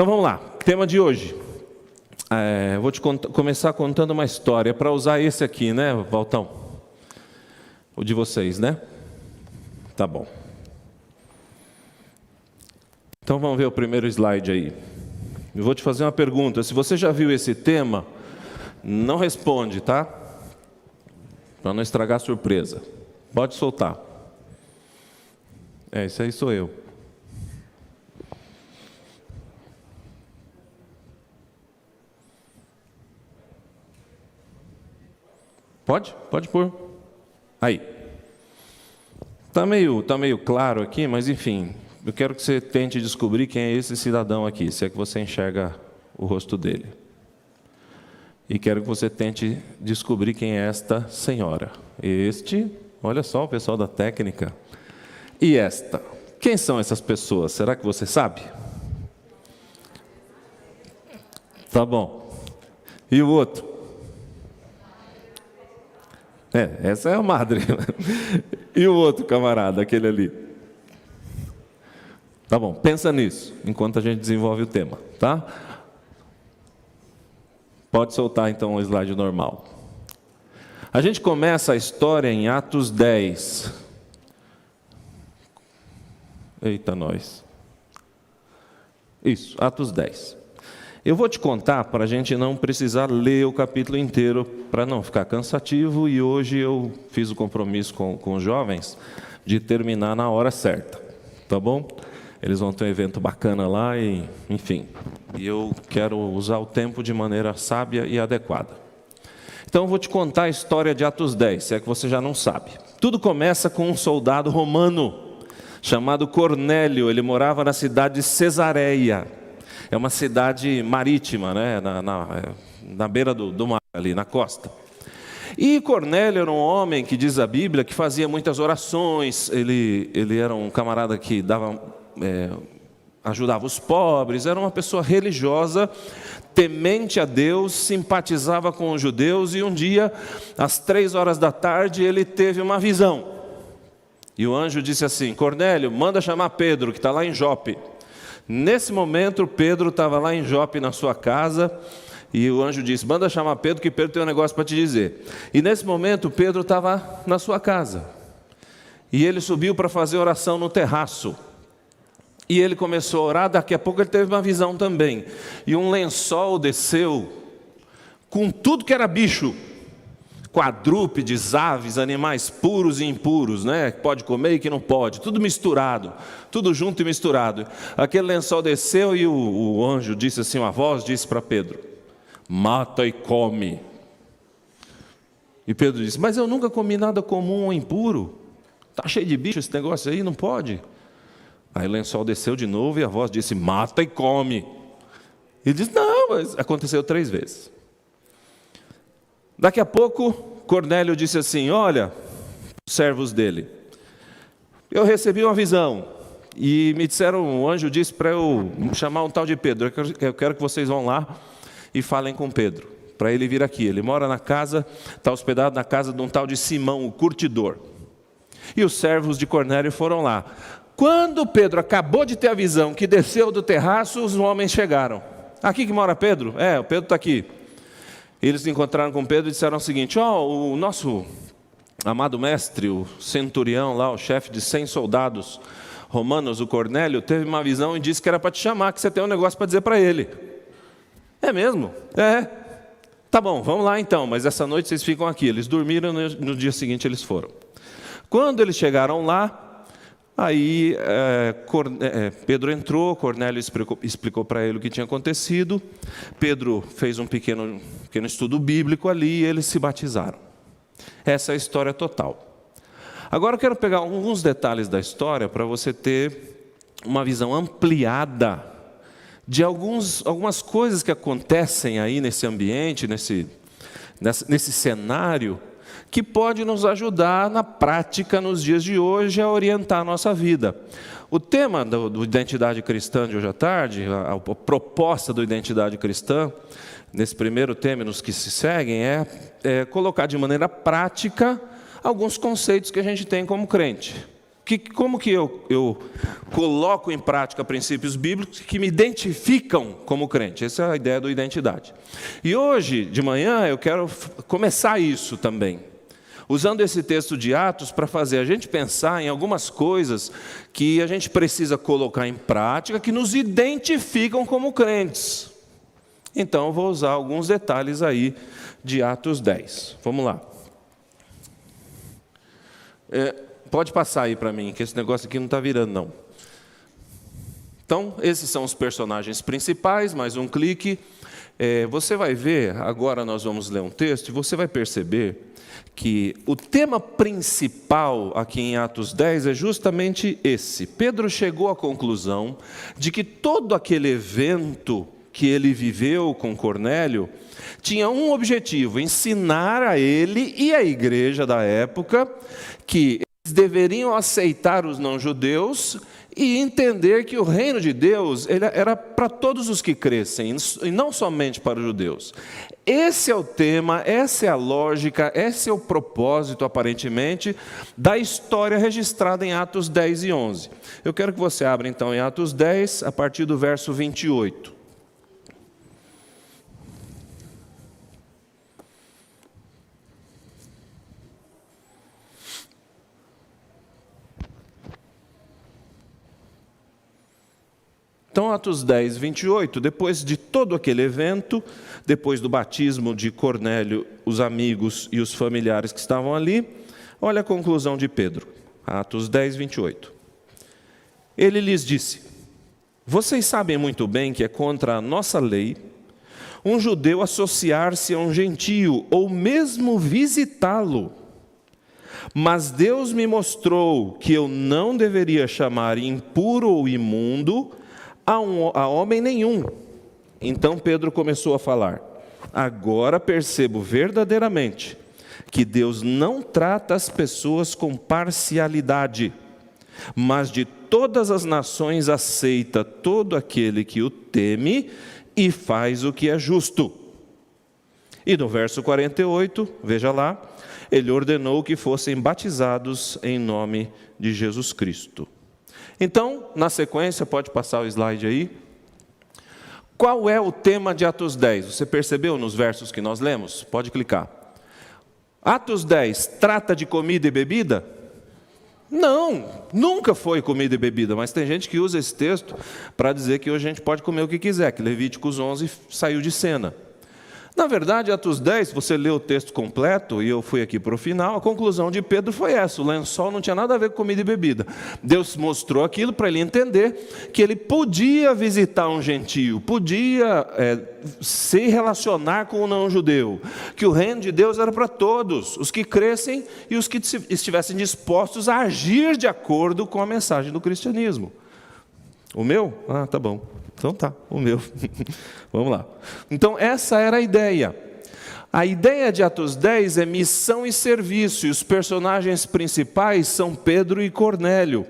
Então vamos lá, tema de hoje. Vou te começar contando uma história, para usar esse aqui, né, Valtão? O de vocês, né? Tá bom. Então vamos ver o primeiro slide aí. Eu vou te fazer uma pergunta. Se você já viu esse tema, não responde, tá? Para não estragar a surpresa. Pode soltar. Esse aí sou eu. Pode pôr. Aí. Tá meio claro aqui, mas enfim, eu quero que você tente descobrir quem é esse cidadão aqui, se é que você enxerga o rosto dele. E quero que você tente descobrir quem é esta senhora. Olha só o pessoal da técnica. E esta? Quem são essas pessoas? Será que você sabe? Tá bom. E o outro? Essa é a madre. E o outro camarada, aquele ali? Tá bom, pensa nisso, enquanto a gente desenvolve o tema, tá? Pode soltar então o slide normal. A gente começa a história em Atos 10. Eita, nós. Isso, Atos 10. Eu vou te contar para a gente não precisar ler o capítulo inteiro, para não ficar cansativo, e hoje eu fiz o compromisso com os jovens de terminar na hora certa, tá bom? Eles vão ter um evento bacana lá, e enfim, e eu quero usar o tempo de maneira sábia e adequada. Então eu vou te contar a história de Atos 10, se é que você já não sabe. Tudo começa com um soldado romano, chamado Cornélio. Ele morava na cidade de Cesareia. É uma cidade marítima, né? na beira do mar, ali na costa. E Cornélio era um homem que diz a Bíblia que fazia muitas orações. Ele era um camarada que ajudava os pobres. Era uma pessoa religiosa, temente a Deus, simpatizava com os judeus. E um dia, às 3 horas da tarde, ele teve uma visão. E o anjo disse assim: Cornélio, manda chamar Pedro, que está lá em Jope. Nesse momento, Pedro estava lá em Jope, na sua casa, e o anjo disse: manda chamar Pedro, que Pedro tem um negócio para te dizer. E nesse momento, Pedro estava na sua casa, e ele subiu para fazer oração no terraço, e ele começou a orar. Daqui a pouco ele teve uma visão também, e um lençol desceu, com tudo que era bicho, quadrúpedes, aves, animais puros e impuros, né? Que pode comer e que não pode, tudo misturado, tudo junto e misturado. Aquele lençol desceu e o anjo disse assim, uma voz disse para Pedro: mata e come. E Pedro disse: mas eu nunca comi nada comum ou impuro, está cheio de bicho esse negócio aí, não pode. Aí o lençol desceu de novo e a voz disse: mata e come. Ele disse: não, mas aconteceu 3 vezes. Daqui a pouco, Cornélio disse assim: olha, os servos dele, eu recebi uma visão, e me disseram, o anjo disse para eu chamar um tal de Pedro. Eu quero que vocês vão lá e falem com Pedro, para ele vir aqui. Ele mora na casa, está hospedado na casa de um tal de Simão, o curtidor. E os servos de Cornélio foram lá. Quando Pedro acabou de ter a visão, que desceu do terraço, os homens chegaram. Aqui que mora Pedro? O Pedro está aqui. Eles se encontraram com Pedro e disseram o seguinte: o nosso amado mestre, o centurião lá, o chefe de 100 soldados romanos, o Cornélio, teve uma visão e disse que era para te chamar, que você tem um negócio para dizer para ele. É mesmo? Tá bom, vamos lá então, mas essa noite vocês ficam aqui. Eles dormiram, no dia seguinte eles foram. Quando eles chegaram lá, aí Pedro entrou, Cornélio explicou para ele o que tinha acontecido. Pedro fez um pequeno estudo bíblico ali e eles se batizaram. Essa é a história total. Agora eu quero pegar alguns detalhes da história para você ter uma visão ampliada de algumas coisas que acontecem aí nesse ambiente, nesse cenário, que pode nos ajudar na prática, nos dias de hoje, a orientar a nossa vida. O tema do Identidade Cristã de hoje à tarde, a proposta do Identidade Cristã, nesse primeiro tema e nos que se seguem, é colocar de maneira prática alguns conceitos que a gente tem como crente. Como que eu coloco em prática princípios bíblicos que me identificam como crente? Essa é a ideia da identidade. E hoje, de manhã, eu quero começar isso também, usando esse texto de Atos para fazer a gente pensar em algumas coisas que a gente precisa colocar em prática, que nos identificam como crentes. Então, eu vou usar alguns detalhes aí de Atos 10. Vamos lá. Pode passar aí para mim, que esse negócio aqui não está virando, não. Então, esses são os personagens principais, mais um clique. Você vai ver, agora nós vamos ler um texto, e você vai perceber que o tema principal aqui em Atos 10 é justamente esse. Pedro chegou à conclusão de que todo aquele evento que ele viveu com Cornélio tinha um objetivo: ensinar a ele e à igreja da época que eles deveriam aceitar os não-judeus e entender que o reino de Deus era para todos os que crescem, e não somente para os judeus. Esse é o tema, essa é a lógica, esse é o propósito, aparentemente, da história registrada em Atos 10 e 11. Eu quero que você abra, então, em Atos 10, a partir do verso 28. Então, Atos 10, 28, depois de todo aquele evento, depois do batismo de Cornélio, os amigos e os familiares que estavam ali, olha a conclusão de Pedro. Atos 10, 28. Ele lhes disse: vocês sabem muito bem que é contra a nossa lei um judeu associar-se a um gentio ou mesmo visitá-lo. Mas Deus me mostrou que eu não deveria chamar impuro ou imundo a homem nenhum. Então Pedro começou a falar: agora percebo verdadeiramente que Deus não trata as pessoas com parcialidade, mas de todas as nações aceita todo aquele que o teme e faz o que é justo. E no verso 48, veja lá, ele ordenou que fossem batizados em nome de Jesus Cristo. Então, na sequência, pode passar o slide aí. Qual é o tema de Atos 10? Você percebeu nos versos que nós lemos? Pode clicar. Atos 10 trata de comida e bebida? Não, nunca foi comida e bebida, mas tem gente que usa esse texto para dizer que hoje a gente pode comer o que quiser, que Levíticos 11 saiu de cena. Na verdade, Atos 10, se você lê o texto completo, e eu fui aqui para o final, a conclusão de Pedro foi essa: o lençol não tinha nada a ver com comida e bebida. Deus mostrou aquilo para ele entender que ele podia visitar um gentio, podia se relacionar com o não-judeu, que o reino de Deus era para todos, os que crescem e os que estivessem dispostos a agir de acordo com a mensagem do cristianismo. O meu? Ah, tá bom. Então tá, o meu. Vamos lá. Então essa era a ideia. A ideia de Atos 10 é missão e serviço, e os personagens principais são Pedro e Cornélio.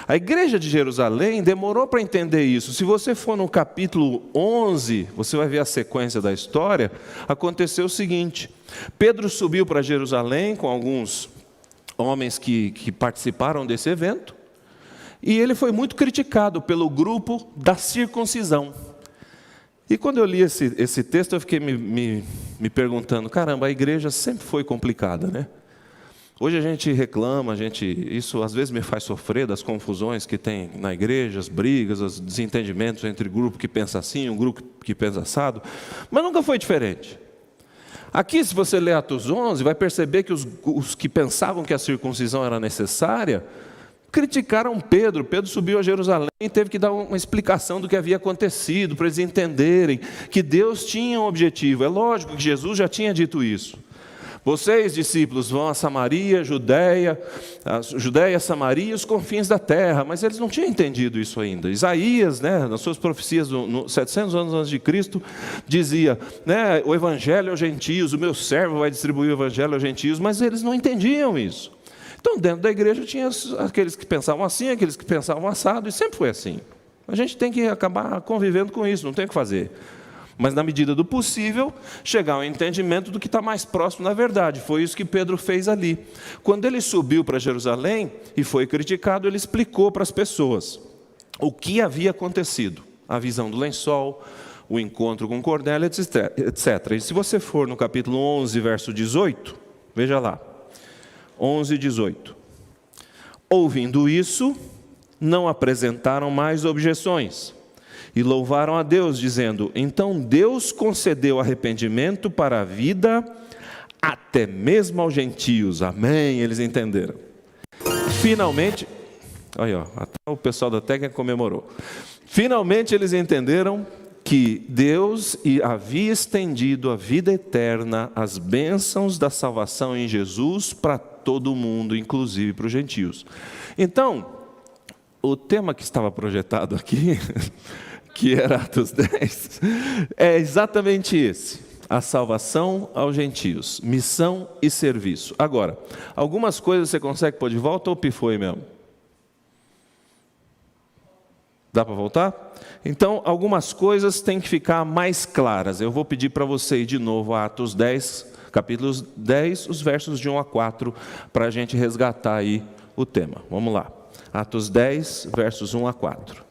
A igreja de Jerusalém demorou para entender isso. Se você for no capítulo 11, você vai ver a sequência da história. Aconteceu o seguinte: Pedro subiu para Jerusalém com alguns homens que participaram desse evento, e ele foi muito criticado pelo grupo da circuncisão. E quando eu li esse texto, eu fiquei me perguntando: caramba, a igreja sempre foi complicada, né? Hoje a gente reclama, isso às vezes me faz sofrer das confusões que tem na igreja, as brigas, os desentendimentos entre grupo que pensa assim, um grupo que pensa assado, mas nunca foi diferente. Aqui, se você ler Atos 11, vai perceber que os que pensavam que a circuncisão era necessária criticaram Pedro. Pedro subiu a Jerusalém e teve que dar uma explicação do que havia acontecido, para eles entenderem que Deus tinha um objetivo. É lógico que Jesus já tinha dito isso. Vocês, discípulos, vão a Samaria, Judéia, Samaria e os confins da terra. Mas eles não tinham entendido isso ainda. Isaías, nas suas profecias, 700 anos antes de Cristo, dizia, o evangelho aos gentios, o meu servo vai distribuir o evangelho aos gentios, mas eles não entendiam isso. Então, dentro da igreja tinha aqueles que pensavam assim, aqueles que pensavam assado, e sempre foi assim. A gente tem que acabar convivendo com isso, não tem o que fazer. mas na medida do possível, chegar ao entendimento do que está mais próximo da verdade. Foi isso que Pedro fez ali. Quando ele subiu para Jerusalém e foi criticado, ele explicou para as pessoas o que havia acontecido. A visão do lençol, o encontro com Cornélio, etc. E se você for no capítulo 11, verso 18, veja lá. 11, 18. Ouvindo isso, não apresentaram mais objeções e louvaram a Deus, dizendo: então Deus concedeu arrependimento para a vida até mesmo aos gentios. Amém? Eles entenderam. Finalmente, olha, até o pessoal da técnica comemorou. Finalmente eles entenderam que Deus havia estendido a vida eterna, as bênçãos da salvação em Jesus para todo mundo, inclusive para os gentios. Então, o tema que estava projetado aqui, que era Atos 10, é exatamente esse: a salvação aos gentios, missão e serviço. Agora, algumas coisas você consegue pôr de volta ou pifou aí mesmo? Dá para voltar? Então, algumas coisas têm que ficar mais claras. Eu vou pedir para você ir de novo a Atos 10, capítulo 10, os versos de 1 a 4, para a gente resgatar aí o tema. Vamos lá. Atos 10, versos 1 a 4.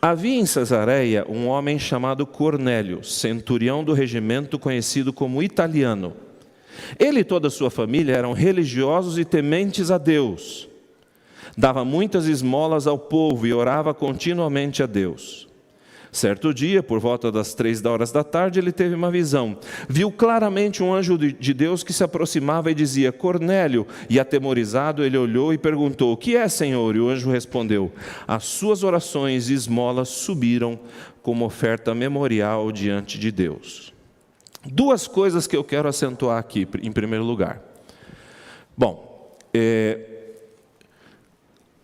Havia em Cesareia um homem chamado Cornélio, centurião do regimento conhecido como Italiano. Ele e toda a sua família eram religiosos e tementes a Deus. Dava muitas esmolas ao povo e orava continuamente a Deus. Certo dia, por volta das 3 da tarde, ele teve uma visão. Viu claramente um anjo de Deus que se aproximava e dizia: Cornélio. E atemorizado, ele olhou e perguntou: o que é, Senhor? E o anjo respondeu: as suas orações e esmolas subiram como oferta memorial diante de Deus. Duas coisas que eu quero acentuar aqui, em primeiro lugar. Bom,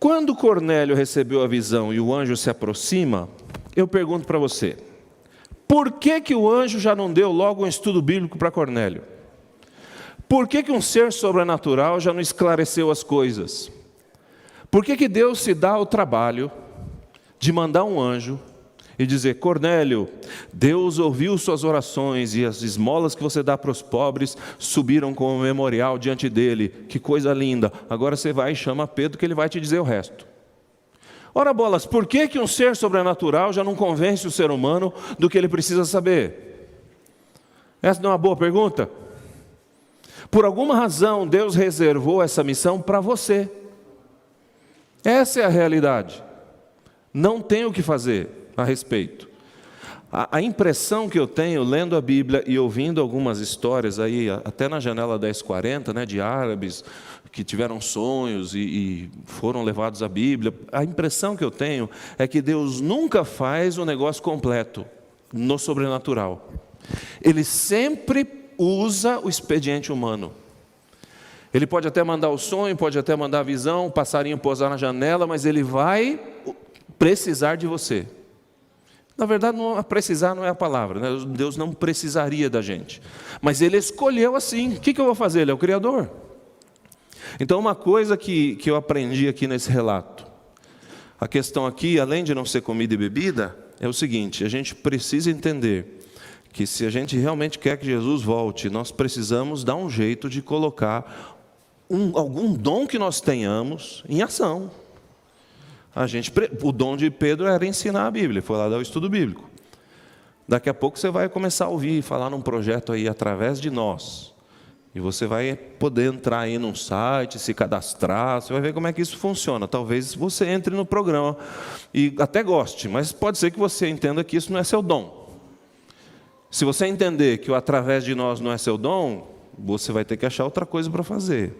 quando Cornélio recebeu a visão e o anjo se aproxima, eu pergunto para você: por que o anjo já não deu logo um estudo bíblico para Cornélio? Por que um ser sobrenatural já não esclareceu as coisas? Por que Deus se dá o trabalho de mandar um anjo e dizer: Cornélio, Deus ouviu suas orações e as esmolas que você dá para os pobres subiram como memorial diante dele, que coisa linda, agora você vai e chama Pedro que ele vai te dizer o resto. Ora bolas, por que um ser sobrenatural já não convence o ser humano do que ele precisa saber? Essa não é uma boa pergunta? Por alguma razão Deus reservou essa missão para você. Essa é a realidade. Não tem o que fazer a respeito. A impressão que eu tenho, lendo a Bíblia e ouvindo algumas histórias aí, até na janela 1040, né, de árabes que tiveram sonhos e foram levados à Bíblia, a impressão que eu tenho é que Deus nunca faz o negócio completo no sobrenatural. Ele sempre usa o expediente humano. Ele pode até mandar o sonho, pode até mandar a visão, o passarinho pousar na janela, mas ele vai precisar de você. Na verdade, precisar não é a palavra, né? Deus não precisaria da gente. Mas Ele escolheu assim. O que eu vou fazer? Ele é o Criador. Então, uma coisa que eu aprendi aqui nesse relato, a questão aqui, além de não ser comida e bebida, é o seguinte: a gente precisa entender que se a gente realmente quer que Jesus volte, nós precisamos dar um jeito de colocar algum dom que nós tenhamos em ação. O dom de Pedro era ensinar a Bíblia, foi lá dar o estudo bíblico. Daqui a pouco você vai começar a ouvir falar num projeto aí através de nós. E você vai poder entrar aí num site, se cadastrar, você vai ver como é que isso funciona. Talvez você entre no programa e até goste, mas pode ser que você entenda que isso não é seu dom. Se você entender que o através de nós não é seu dom, você vai ter que achar outra coisa para fazer.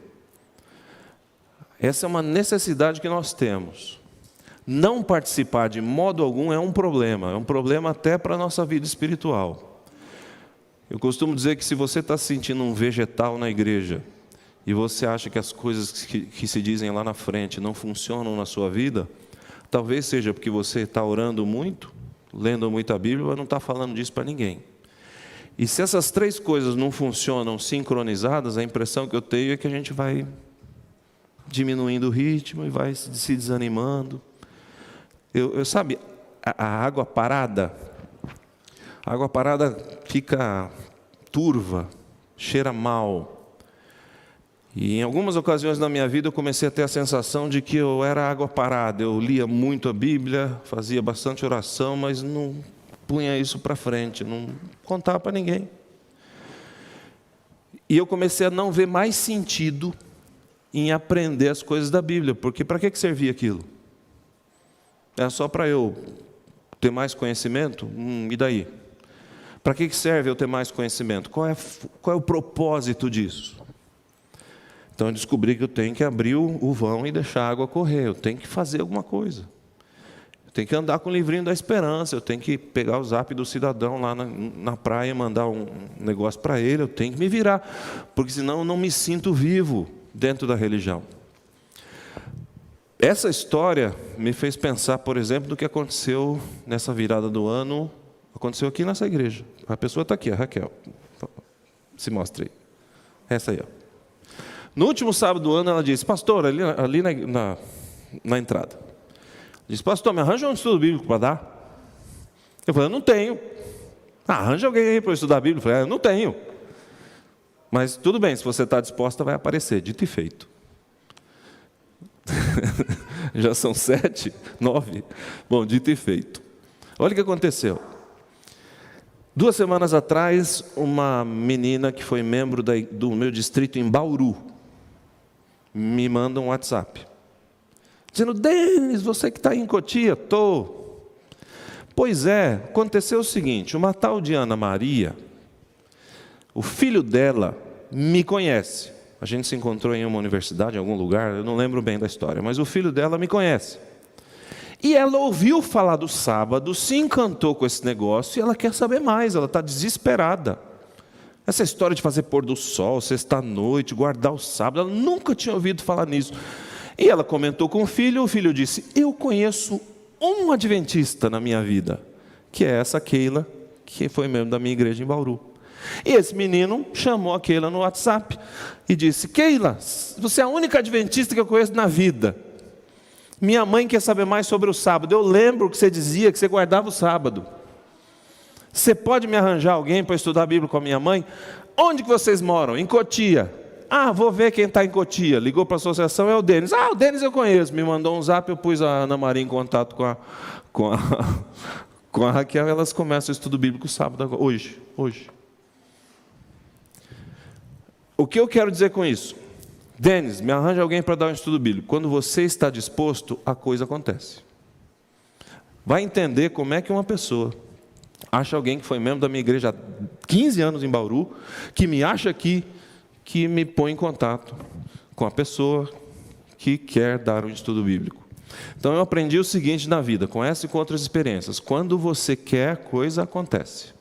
Essa é uma necessidade que nós temos. Não participar de modo algum é um problema até para a nossa vida espiritual. Eu costumo dizer que se você está se sentindo um vegetal na igreja, e você acha que as coisas que se dizem lá na frente não funcionam na sua vida, talvez seja porque você está orando muito, lendo muito a Bíblia, mas não está falando disso para ninguém. E se essas três coisas não funcionam sincronizadas, a impressão que eu tenho é que a gente vai diminuindo o ritmo e vai se desanimando. Sabe, a água parada, A água parada fica turva, cheira mal. E em algumas ocasiões na minha vida eu comecei a ter a sensação de que eu era água parada. Eu lia muito a Bíblia, fazia bastante oração, mas não punha isso para frente, não contava para ninguém. E eu comecei a não ver mais sentido em aprender as coisas da Bíblia, porque para que servia aquilo? Era só para eu ter mais conhecimento? E daí? Para que serve eu ter mais conhecimento? Qual é o propósito disso? Então eu descobri que eu tenho que abrir o vão e deixar a água correr, eu tenho que fazer alguma coisa. Eu tenho que andar com o livrinho da esperança, eu tenho que pegar o zap do cidadão lá na praia e mandar um negócio para ele, eu tenho que me virar, porque senão eu não me sinto vivo dentro da religião. Essa história me fez pensar, por exemplo, no que aconteceu nessa virada do ano, aconteceu aqui nessa igreja. A pessoa está aqui, a Raquel. Se mostre aí. Essa aí, ó. No último sábado do ano, ela disse, pastor, ali na entrada. Disse, pastor, me arranja um estudo bíblico para dar? Eu falei, eu não tenho. Arranja alguém aí para eu estudar a Bíblia. Eu falei, eu não tenho. Mas tudo bem, se você está disposta, vai aparecer, dito e feito. Já são 7, 9. Bom, dito e feito. Olha o que aconteceu. 2 semanas atrás, uma menina que foi membro do meu distrito em Bauru me manda um WhatsApp dizendo, Denis, você que está aí em Cotia? Estou. Pois é, aconteceu o seguinte, uma tal de Ana Maria, o filho dela me conhece. A gente se encontrou em uma universidade, em algum lugar, eu não lembro bem da história, mas o filho dela me conhece. E ela ouviu falar do sábado, se encantou com esse negócio e ela quer saber mais, ela está desesperada. Essa história de fazer pôr do sol, sexta-noite, guardar o sábado, ela nunca tinha ouvido falar nisso. E ela comentou com o filho disse, eu conheço um adventista na minha vida, que é essa Keila, que foi membro da minha igreja em Bauru. E esse menino chamou a Keila no WhatsApp e disse, Keila, você é a única adventista que eu conheço na vida. Minha mãe quer saber mais sobre o sábado. Eu lembro que você dizia que você guardava o sábado. Você pode me arranjar alguém para estudar a Bíblia com a minha mãe? Onde que vocês moram? Em Cotia. Vou ver quem está em Cotia. Ligou para a associação, é o Denis. O Denis eu conheço. Me mandou um zap, eu pus a Ana Maria em contato com a Raquel. Elas começam o estudo bíblico sábado, hoje. O que eu quero dizer com isso? Denis, me arranja alguém para dar um estudo bíblico. Quando você está disposto, a coisa acontece. Vai entender como é que uma pessoa acha alguém que foi membro da minha igreja há 15 anos em Bauru, que me acha aqui, que me põe em contato com a pessoa que quer dar um estudo bíblico. Então eu aprendi o seguinte na vida, com essa e com outras experiências. Quando você quer, coisa acontece.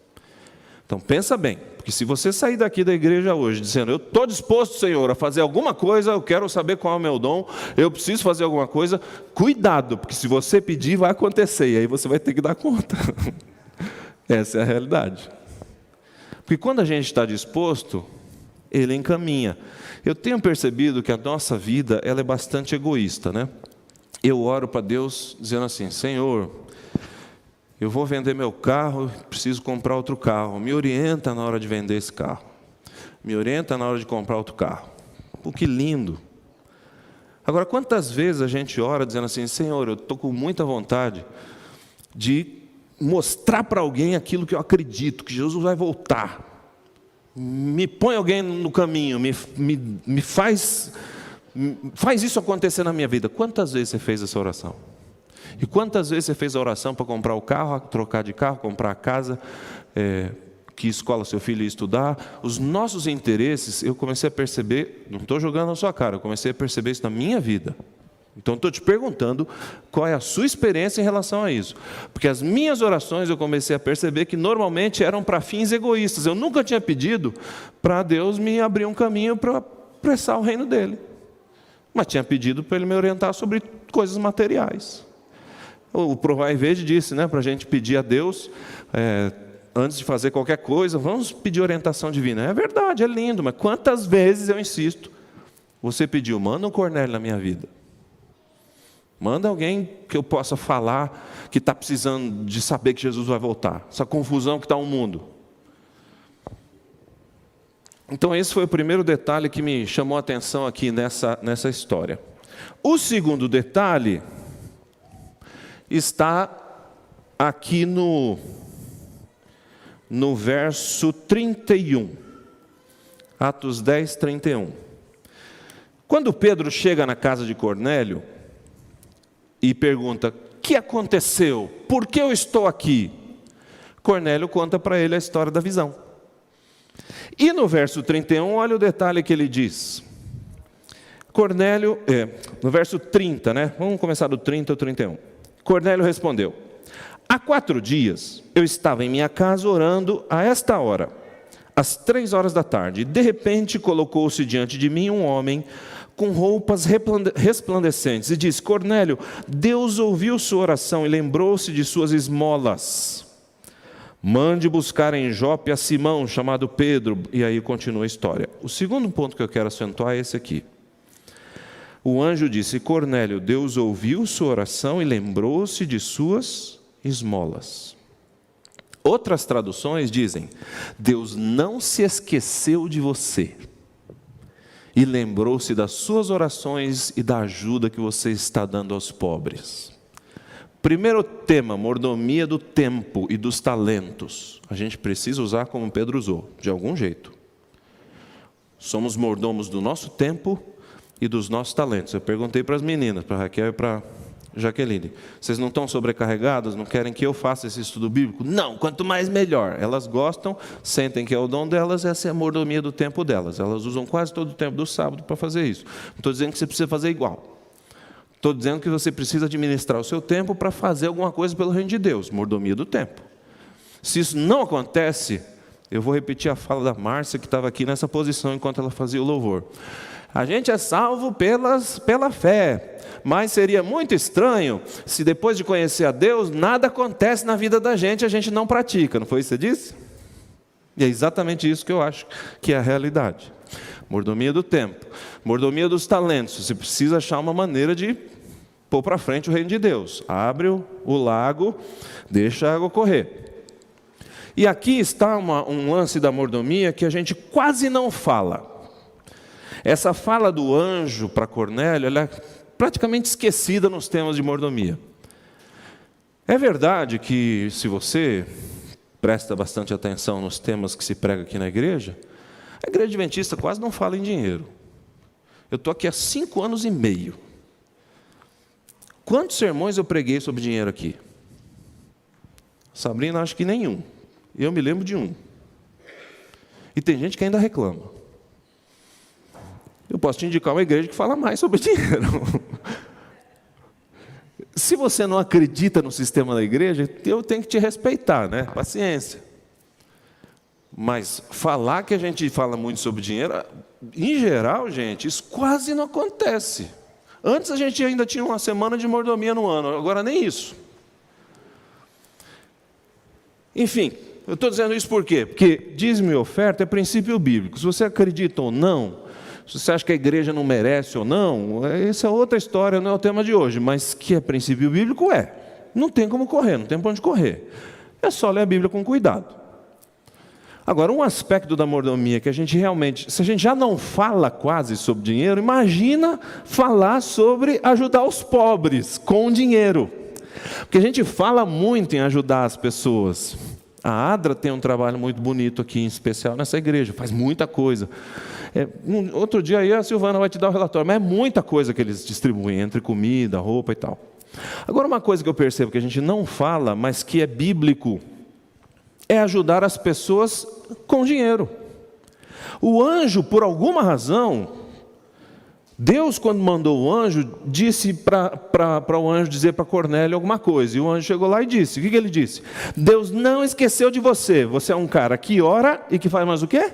Então pensa bem, porque se você sair daqui da igreja hoje dizendo, eu estou disposto, Senhor, a fazer alguma coisa, eu quero saber qual é o meu dom, eu preciso fazer alguma coisa, cuidado, porque se você pedir, vai acontecer, e aí você vai ter que dar conta. Essa é a realidade. Porque quando a gente está disposto, Ele encaminha. Eu tenho percebido que a nossa vida ela é bastante egoísta, né? Eu oro para Deus dizendo assim, Senhor, eu vou vender meu carro, preciso comprar outro carro. Me orienta na hora de vender esse carro. Me orienta na hora de comprar outro carro. Pô, que lindo. Agora, quantas vezes a gente ora dizendo assim, Senhor, eu estou com muita vontade de mostrar para alguém aquilo que eu acredito, que Jesus vai voltar. Me põe alguém no caminho, me faz isso acontecer na minha vida. Quantas vezes você fez essa oração? E quantas vezes você fez a oração para comprar o carro, trocar de carro, comprar a casa, que escola seu filho ia estudar? Os nossos interesses, eu comecei a perceber, não estou jogando na sua cara, eu comecei a perceber isso na minha vida. Então estou te perguntando qual é a sua experiência em relação a isso. Porque as minhas orações eu comecei a perceber que normalmente eram para fins egoístas. Eu nunca tinha pedido para Deus me abrir um caminho para apressar o reino dele. Mas tinha pedido para ele me orientar sobre coisas materiais. O Provai Verde disse, né, para a gente pedir a Deus, antes de fazer qualquer coisa, vamos pedir orientação divina. É verdade, é lindo, mas quantas vezes eu insisto, você pediu, manda um Cornélio na minha vida. Manda alguém que eu possa falar, que está precisando de saber que Jesus vai voltar. Essa confusão que está o mundo. Então esse foi o primeiro detalhe que me chamou a atenção aqui nessa história. O segundo detalhe está aqui no verso 31. Atos 10, 31. Quando Pedro chega na casa de Cornélio e pergunta: o que aconteceu? Por que eu estou aqui? Cornélio conta para ele a história da visão. E no verso 31, olha o detalhe que ele diz. Cornélio, no verso 30, né? Vamos começar do 30 ao 31. Cornélio respondeu: há 4 dias eu estava em minha casa orando a esta hora, às 3 horas da tarde, e de repente colocou-se diante de mim um homem com roupas resplandecentes e disse: Cornélio, Deus ouviu sua oração e lembrou-se de suas esmolas. Mande buscar em Jope a Simão, chamado Pedro. E aí continua a história. O segundo ponto que eu quero acentuar é esse aqui. O anjo disse: Cornélio, Deus ouviu sua oração e lembrou-se de suas esmolas. Outras traduções dizem: Deus não se esqueceu de você e lembrou-se das suas orações e da ajuda que você está dando aos pobres. Primeiro tema, mordomia do tempo e dos talentos. A gente precisa usar como Pedro usou, de algum jeito. Somos mordomos do nosso tempo e dos nossos talentos. Eu perguntei para as meninas, para a Raquel e para a Jaqueline: vocês não estão sobrecarregadas? Não querem que eu faça esse estudo bíblico? Não, quanto mais melhor. Elas gostam, sentem que é o dom delas, essa é a mordomia do tempo delas. Elas usam quase todo o tempo do sábado para fazer isso. Não estou dizendo que você precisa fazer igual. Estou dizendo que você precisa administrar o seu tempo para fazer alguma coisa pelo reino de Deus. Mordomia do tempo. Se isso não acontece, eu vou repetir a fala da Márcia, que estava aqui nessa posição enquanto ela fazia o louvor. A gente é salvo pela fé, mas seria muito estranho se depois de conhecer a Deus, nada acontece na vida da gente e a gente não pratica. Não foi isso que você disse? E é exatamente isso que eu acho que é a realidade. Mordomia do tempo, mordomia dos talentos. Você precisa achar uma maneira de pôr para frente o reino de Deus. Abre o lago, deixa a água correr. E aqui está um lance da mordomia que a gente quase não fala. Essa fala do anjo para Cornélio, ela é praticamente esquecida nos temas de mordomia. É verdade que, se você presta bastante atenção nos temas que se prega aqui na igreja, a igreja adventista quase não fala em dinheiro. Eu estou aqui há 5 anos e meio. Quantos sermões eu preguei sobre dinheiro aqui? Sabrina, acho que nenhum. Eu me lembro de um. E tem gente que ainda reclama. Eu posso te indicar uma igreja que fala mais sobre dinheiro. Se você não acredita no sistema da igreja, eu tenho que te respeitar, né? Paciência. Mas falar que a gente fala muito sobre dinheiro, em geral, gente, isso quase não acontece. Antes a gente ainda tinha uma semana de mordomia no ano, agora nem isso. Enfim, eu estou dizendo isso por quê? Porque dízimo e oferta é princípio bíblico. Se você acredita ou não, se você acha que a igreja não merece ou não, essa é outra história, não é o tema de hoje, mas que é princípio bíblico é. Não tem como correr, não tem para onde correr. É só ler a Bíblia com cuidado. Agora, um aspecto da mordomia que a gente realmente, se a gente já não fala quase sobre dinheiro, imagina falar sobre ajudar os pobres com dinheiro. Porque a gente fala muito em ajudar as pessoas. A Adra tem um trabalho muito bonito aqui, em especial nessa igreja, faz muita coisa. Outro dia aí a Silvana vai te dar o relatório, mas é muita coisa que eles distribuem, entre comida, roupa e tal. Agora, uma coisa que eu percebo que a gente não fala, mas que é bíblico, é ajudar as pessoas com dinheiro. O anjo, por alguma razão, Deus, quando mandou o anjo, disse para o anjo dizer para Cornélio alguma coisa. E o anjo chegou lá e disse, o que ele disse? Deus não esqueceu de você. Você é um cara que ora e que faz mais o quê?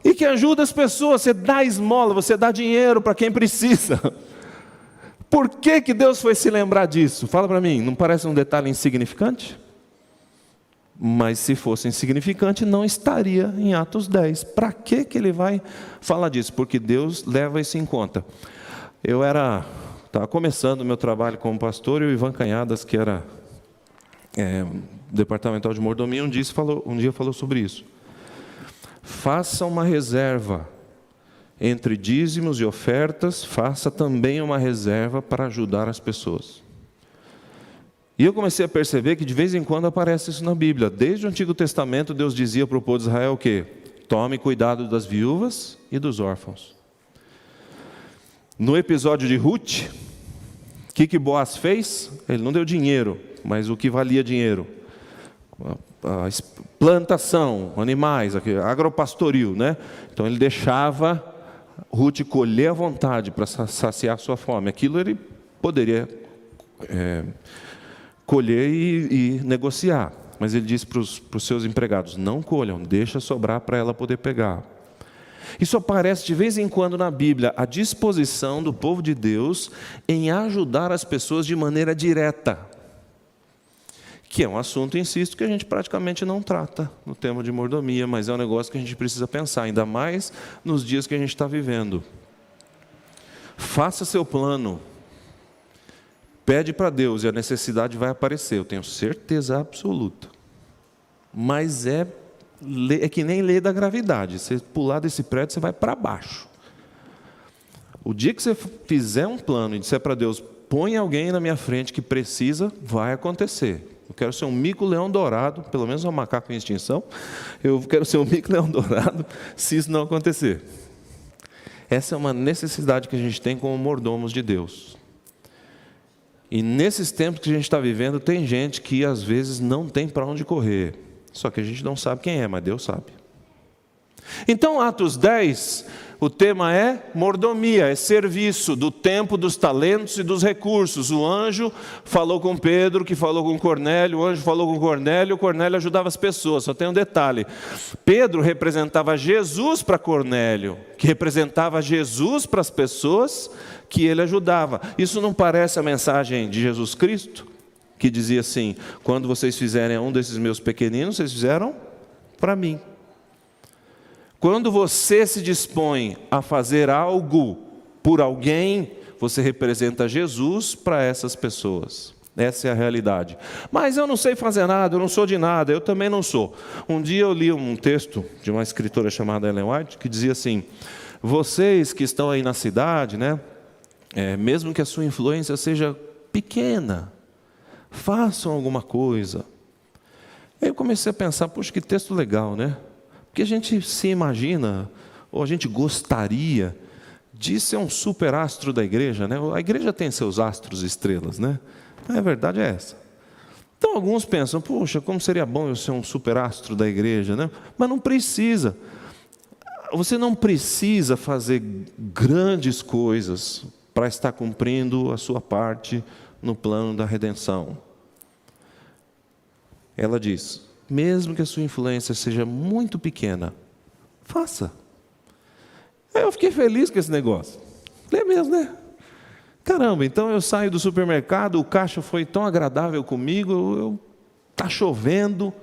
E que ajuda as pessoas. Você dá esmola, você dá dinheiro para quem precisa. Por que Deus foi se lembrar disso? Fala para mim, não parece um detalhe insignificante? Mas se fosse insignificante, não estaria em Atos 10. Para que ele vai falar disso? Porque Deus leva isso em conta. Eu era estava começando o meu trabalho como pastor, e o Ivan Canhadas, que era departamental de mordomia, um dia falou sobre isso. Faça uma reserva entre dízimos e ofertas, faça também uma reserva para ajudar as pessoas. E eu comecei a perceber que de vez em quando aparece isso na Bíblia. Desde o Antigo Testamento, Deus dizia para o povo de Israel o quê? Tome cuidado das viúvas e dos órfãos. No episódio de Ruth, o que Boaz fez? Ele não deu dinheiro, mas o que valia dinheiro? A plantação, animais, agropastoril, né? Então ele deixava Ruth colher à vontade para saciar sua fome. Aquilo ele poderia colher e negociar. Mas ele disse para os seus empregados, não colham, deixa sobrar para ela poder pegar. Isso aparece de vez em quando na Bíblia, a disposição do povo de Deus em ajudar as pessoas de maneira direta. Que é um assunto, insisto, que a gente praticamente não trata no tema de mordomia, mas é um negócio que a gente precisa pensar, ainda mais nos dias que a gente está vivendo. Faça seu plano. Pede para Deus e a necessidade vai aparecer, eu tenho certeza absoluta. Mas é que nem lei da gravidade, você pular desse prédio, você vai para baixo. O dia que você fizer um plano e disser para Deus, põe alguém na minha frente que precisa, vai acontecer. Eu quero ser um mico-leão dourado, pelo menos um macaco em extinção, eu quero ser um mico-leão dourado, se isso não acontecer. Essa é uma necessidade que a gente tem como mordomos de Deus. E nesses tempos que a gente está vivendo, tem gente que às vezes não tem para onde correr. Só que a gente não sabe quem é, mas Deus sabe. Então, Atos 10, o tema é mordomia, é serviço do tempo, dos talentos e dos recursos. O anjo falou com Pedro, que falou com Cornélio, o anjo falou com Cornélio, o Cornélio ajudava as pessoas. Só tem um detalhe, Pedro representava Jesus para Cornélio, que representava Jesus para as pessoas que ele ajudava. Isso não parece a mensagem de Jesus Cristo? Que dizia assim, quando vocês fizerem a um desses meus pequeninos, vocês fizeram para mim. Quando você se dispõe a fazer algo por alguém, você representa Jesus para essas pessoas. Essa é a realidade. Mas eu não sei fazer nada, eu não sou de nada, eu também não sou. Um dia eu li um texto de uma escritora chamada Ellen White, que dizia assim, vocês que estão aí na cidade, né, mesmo que a sua influência seja pequena, façam alguma coisa. Aí eu comecei a pensar, poxa, que texto legal, né? Porque a gente se imagina, ou a gente gostaria de ser um super astro da igreja, né? A igreja tem seus astros estrelas, né? A verdade é essa. Então alguns pensam, poxa, como seria bom eu ser um super astro da igreja, né? Mas não precisa. Você não precisa fazer grandes coisas para estar cumprindo a sua parte no plano da redenção. Ela diz, mesmo que a sua influência seja muito pequena, faça. Eu fiquei feliz com esse negócio. É mesmo, né? Caramba, então eu saio do supermercado, o caixa foi tão agradável comigo, está chovendo,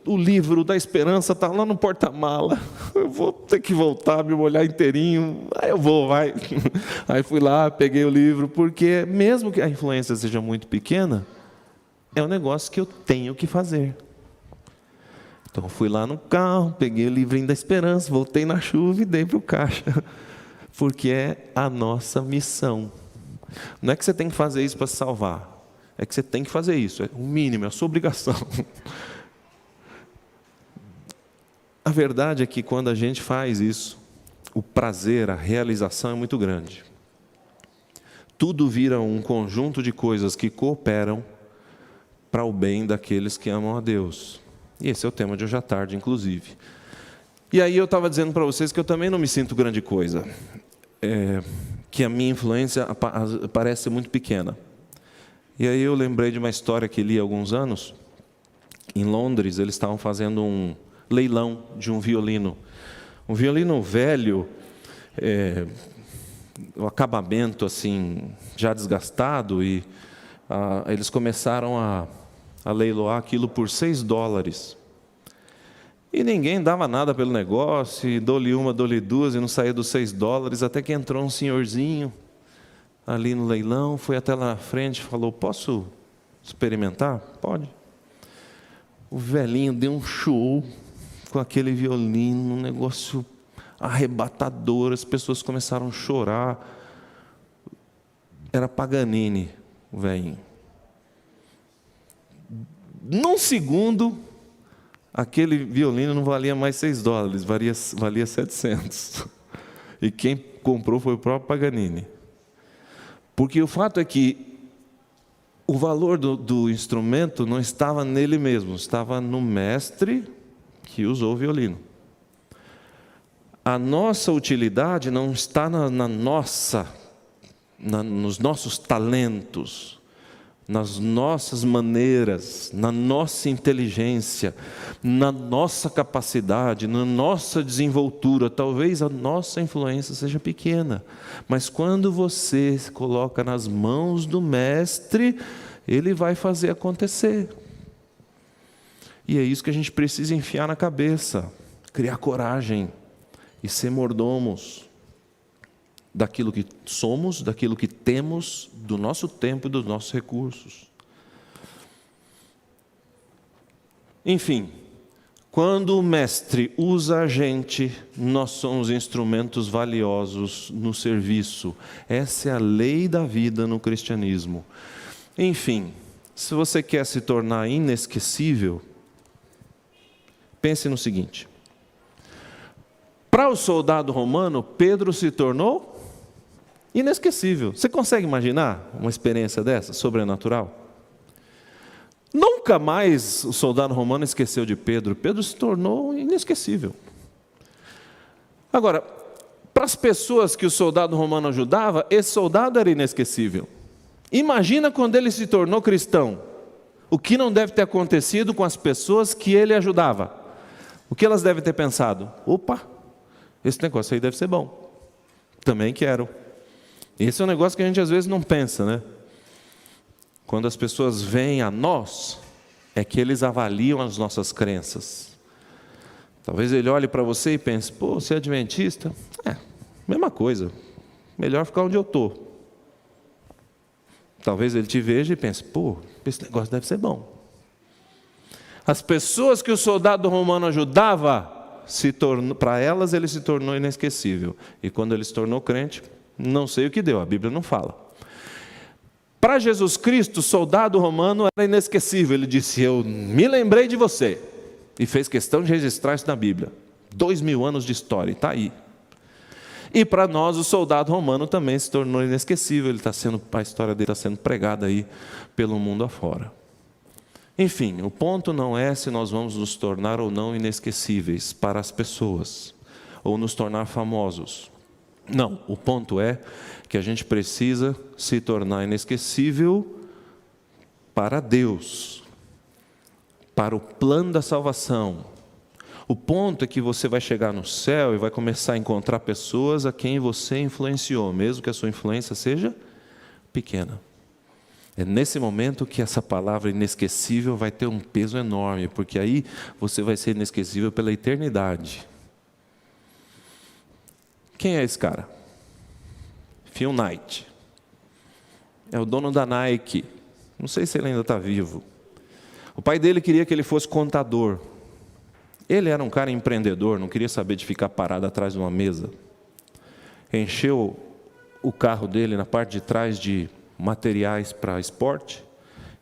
o livro da esperança está lá no porta-mala, eu vou ter que voltar, me molhar inteirinho, aí eu vou, vai. Aí fui lá, peguei o livro, porque mesmo que a influência seja muito pequena, é um negócio que eu tenho que fazer. Então fui lá no carro, peguei o livrinho da esperança, voltei na chuva e dei para o caixa. Porque é a nossa missão. Não é que você tem que fazer isso para se salvar. É que você tem que fazer isso. É o mínimo, é a sua obrigação. A verdade é que quando a gente faz isso, o prazer, a realização é muito grande. Tudo vira um conjunto de coisas que cooperam para o bem daqueles que amam a Deus. E esse é o tema de hoje à tarde, inclusive. E aí eu estava dizendo para vocês que eu também não me sinto grande coisa. Que a minha influência parece muito pequena. E aí eu lembrei de uma história que li há alguns anos. Em Londres, eles estavam fazendo um leilão de um violino. Um violino velho, o acabamento assim, já desgastado, e eles começaram a leiloar aquilo por $6. E ninguém dava nada pelo negócio, e dou-lhe uma, dou-lhe duas, e não saía dos $6, até que entrou um senhorzinho, ali no leilão, foi até lá na frente e falou: posso experimentar? Pode. O velhinho deu um show com aquele violino, um negócio arrebatador, as pessoas começaram a chorar. Era Paganini, o velhinho. Num segundo, aquele violino não valia mais $6, valia 700. E quem comprou foi o próprio Paganini. Porque o fato é que o valor do instrumento não estava nele mesmo, estava no mestre que usou o violino. A nossa utilidade não está nos nossos talentos, nas nossas maneiras, na nossa inteligência, na nossa capacidade, na nossa desenvoltura. Talvez a nossa influência seja pequena, mas quando você se coloca nas mãos do mestre, ele vai fazer acontecer. E é isso que a gente precisa enfiar na cabeça, criar coragem e ser mordomos daquilo que somos, daquilo que temos, do nosso tempo e dos nossos recursos. Enfim, quando o mestre usa a gente, nós somos instrumentos valiosos no serviço. Essa é a lei da vida no cristianismo. Enfim, se você quer se tornar inesquecível, pense no seguinte: para o soldado romano, Pedro se tornou inesquecível. Você consegue imaginar uma experiência dessa, sobrenatural? Nunca mais o soldado romano esqueceu de Pedro. Pedro se tornou inesquecível. Agora, para as pessoas que o soldado romano ajudava, esse soldado era inesquecível. Imagina quando ele se tornou cristão. O que não deve ter acontecido com as pessoas que ele ajudava? O que elas devem ter pensado? Opa, esse negócio aí deve ser bom. Também quero. Esse é um negócio que a gente às vezes não pensa, né? Quando as pessoas vêm a nós, é que eles avaliam as nossas crenças. Talvez ele olhe para você e pense: pô, você é adventista? Mesma coisa, melhor ficar onde eu estou. Talvez ele te veja e pense: pô, esse negócio deve ser bom. As pessoas que o soldado romano ajudava, para elas ele se tornou inesquecível. E quando ele se tornou crente, não sei o que deu, a Bíblia não fala. Para Jesus Cristo, o soldado romano era inesquecível. Ele disse: eu me lembrei de você. E fez questão de registrar isso na Bíblia. 2000 anos de história, está aí. E para nós, o soldado romano também se tornou inesquecível. A história dele está sendo pregada aí pelo mundo afora. Enfim, o ponto não é se nós vamos nos tornar ou não inesquecíveis para as pessoas, ou nos tornar famosos. Não, o ponto é que a gente precisa se tornar inesquecível para Deus, para o plano da salvação. O ponto é que você vai chegar no céu e vai começar a encontrar pessoas a quem você influenciou, mesmo que a sua influência seja pequena. É nesse momento que essa palavra inesquecível vai ter um peso enorme, porque aí você vai ser inesquecível pela eternidade. Quem é esse cara? Phil Knight. É o dono da Nike. Não sei se ele ainda está vivo. O pai dele queria que ele fosse contador. Ele era um cara empreendedor, não queria saber de ficar parado atrás de uma mesa. Encheu o carro dele na parte de trás de materiais para esporte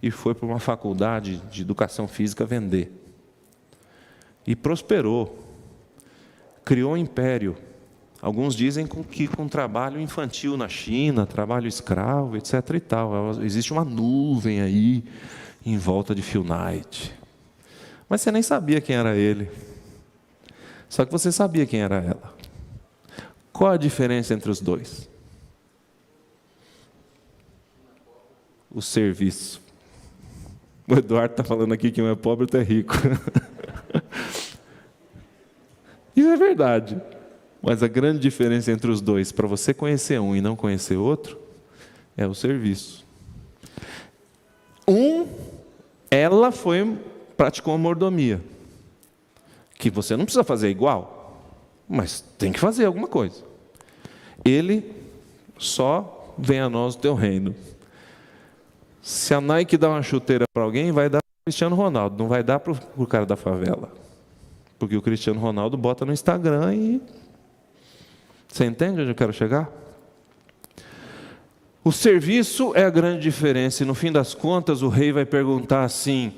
e foi para uma faculdade de educação física vender. E prosperou. Criou um império. Alguns dizem que com trabalho infantil na China, trabalho escravo, etc. e tal. Existe uma nuvem aí em volta de Phil Knight. Mas você nem sabia quem era ele. Só que você sabia quem era ela. Qual a diferença entre os dois? O serviço. O Eduardo está falando aqui que um é pobre e outro é rico. Isso é verdade. Mas a grande diferença entre os dois, para você conhecer um e não conhecer outro, é o serviço. Ela praticou uma mordomia, que você não precisa fazer igual, mas tem que fazer alguma coisa. Ele só venha a nós o teu reino. Se a Nike dá uma chuteira para alguém, vai dar para o Cristiano Ronaldo, não vai dar para o cara da favela. Porque o Cristiano Ronaldo bota no Instagram e... Você entende onde eu quero chegar? O serviço é a grande diferença, e no fim das contas o rei vai perguntar assim: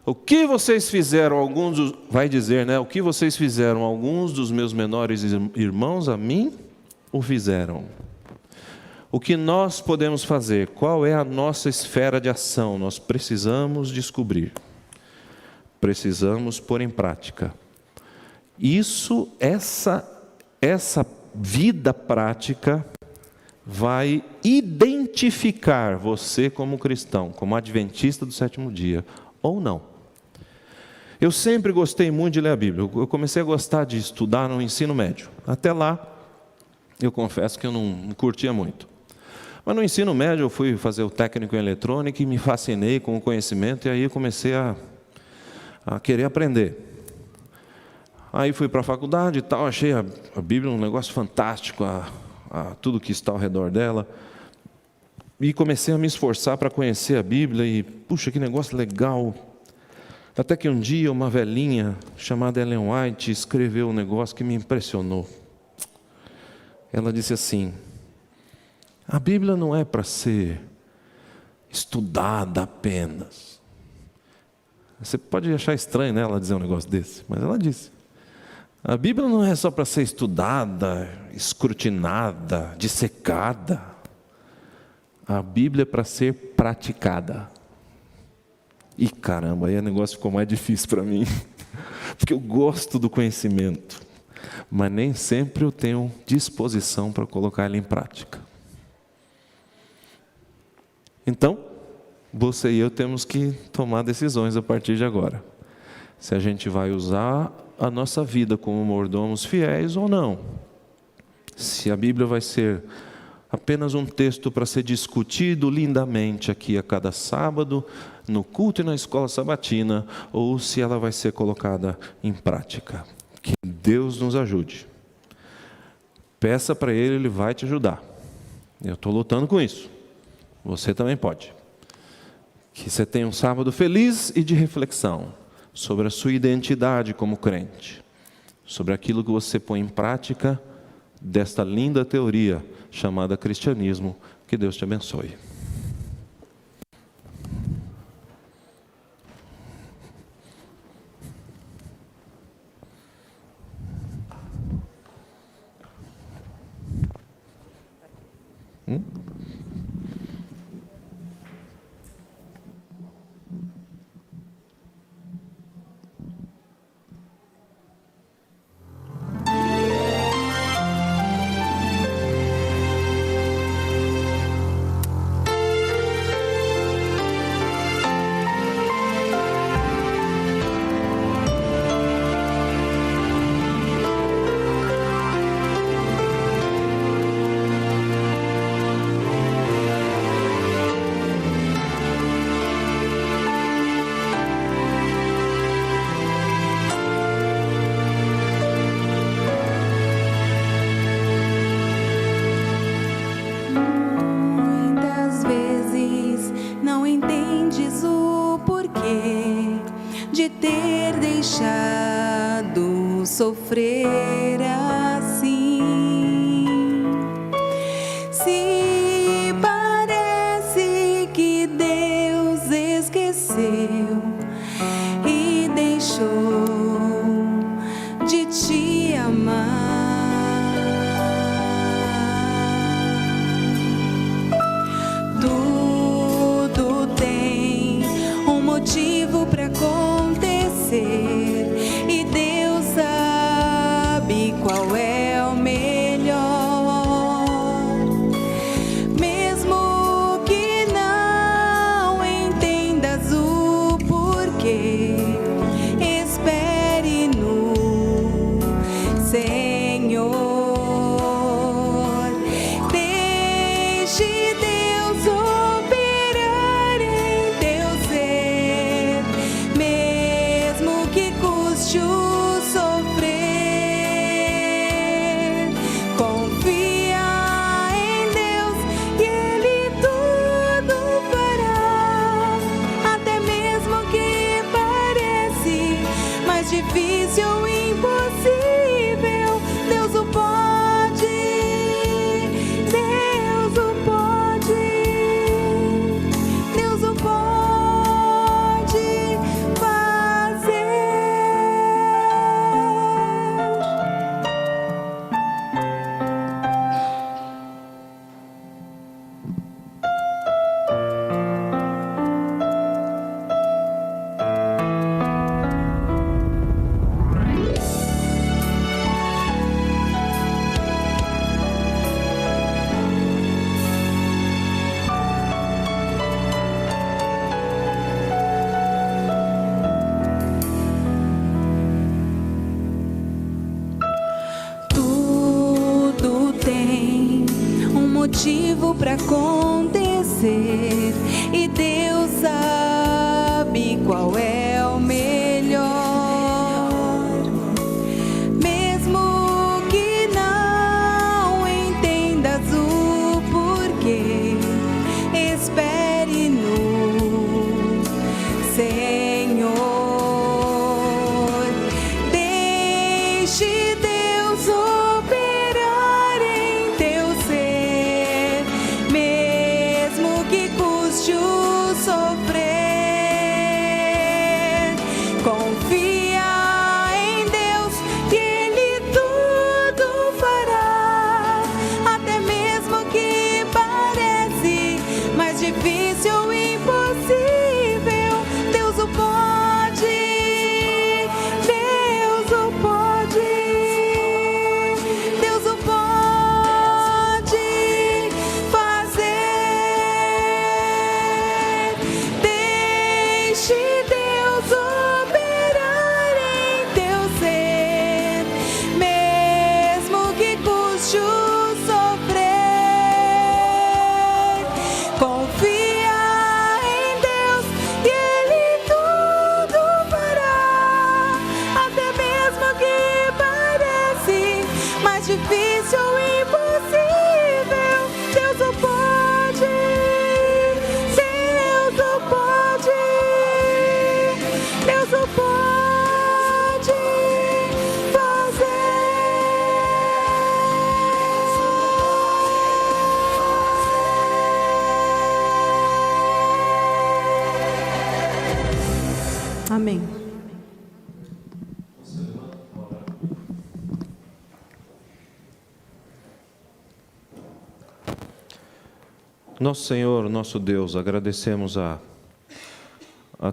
o que vocês fizeram, vai dizer, né? O que vocês fizeram, alguns dos meus menores irmãos a mim o fizeram. O que nós podemos fazer? Qual é a nossa esfera de ação? Nós precisamos descobrir. Precisamos pôr em prática. Essa vida prática vai identificar você como cristão, como adventista do sétimo dia, ou não. Eu sempre gostei muito de ler a Bíblia. Eu comecei a gostar de estudar no ensino médio. Até lá, eu confesso que eu não curtia muito. Mas no ensino médio eu fui fazer o técnico em eletrônica e me fascinei com o conhecimento, e aí eu comecei a querer aprender. Aí fui para a faculdade e tal, achei a Bíblia um negócio fantástico, tudo que está ao redor dela. E comecei a me esforçar para conhecer a Bíblia e, puxa, que negócio legal. Até que um dia uma velhinha chamada Ellen White escreveu um negócio que me impressionou. Ela disse assim: a Bíblia não é para ser estudada apenas. Você pode achar estranho, né, ela dizer um negócio desse, mas ela disse: a Bíblia não é só para ser estudada, escrutinada, dissecada. A Bíblia é para ser praticada. E caramba, aí o negócio ficou mais difícil para mim, porque eu gosto do conhecimento, mas nem sempre eu tenho disposição para colocar ele em prática. Então, você e eu temos que tomar decisões a partir de agora. Se a gente vai usar a nossa vida como mordomos fiéis ou não. Se a Bíblia vai ser apenas um texto para ser discutido lindamente aqui a cada sábado, no culto e na escola sabatina, ou se ela vai ser colocada em prática. Que Deus nos ajude. Peça para Ele, Ele vai te ajudar. Eu estou lutando com isso. Você também pode. Que você tenha um sábado feliz e de reflexão sobre a sua identidade como crente, sobre aquilo que você põe em prática desta linda teoria chamada cristianismo. Que Deus te abençoe. Sofrer assim, se parece que Deus esqueceu e deixou de te amar. Tudo tem um motivo para acontecer. Qual é o melhor? Mesmo que não entendas o porquê, espere no Senhor. Deixe Deus operar em teu ser, mesmo que custe o sofrer. motivo para acontecer, e Deus sabe qual é o melhor. Mesmo que não entendas o porquê, espere no Senhor. Deixe Deus operar em teu ser, mesmo que custe o sofrer. Confia em Deus que Ele tudo fará, até mesmo que parece mais difícil ou impossível. Deus o pode, Deus o pode, Deus o pode fazer. Deixe Deus operar em teu ser, mesmo que custe o sofrer. Confia em Deus e Ele tudo fará, até mesmo que parece mais difícil ou impossível. Deus o pode, Deus o pode, Deus o pode fazer. Amém. Nosso Senhor, nosso Deus, agradecemos a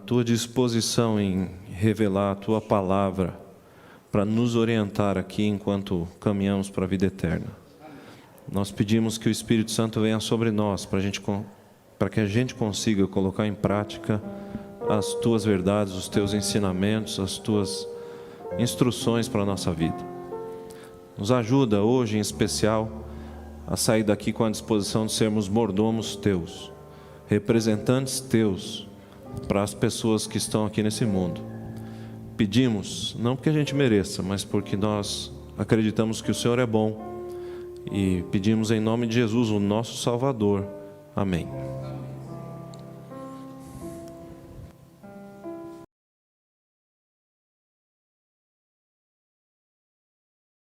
Tua disposição em revelar a Tua palavra para nos orientar aqui enquanto caminhamos para a vida eterna. Nós pedimos que o Espírito Santo venha sobre nós para que a gente consiga colocar em prática as Tuas verdades, os Teus ensinamentos, as Tuas instruções para a nossa vida. Nos ajuda hoje, em especial, a sair daqui com a disposição de sermos mordomos Teus, representantes Teus para as pessoas que estão aqui nesse mundo. Pedimos, não porque a gente mereça, mas porque nós acreditamos que o Senhor é bom, e pedimos em nome de Jesus, o nosso Salvador. Amém.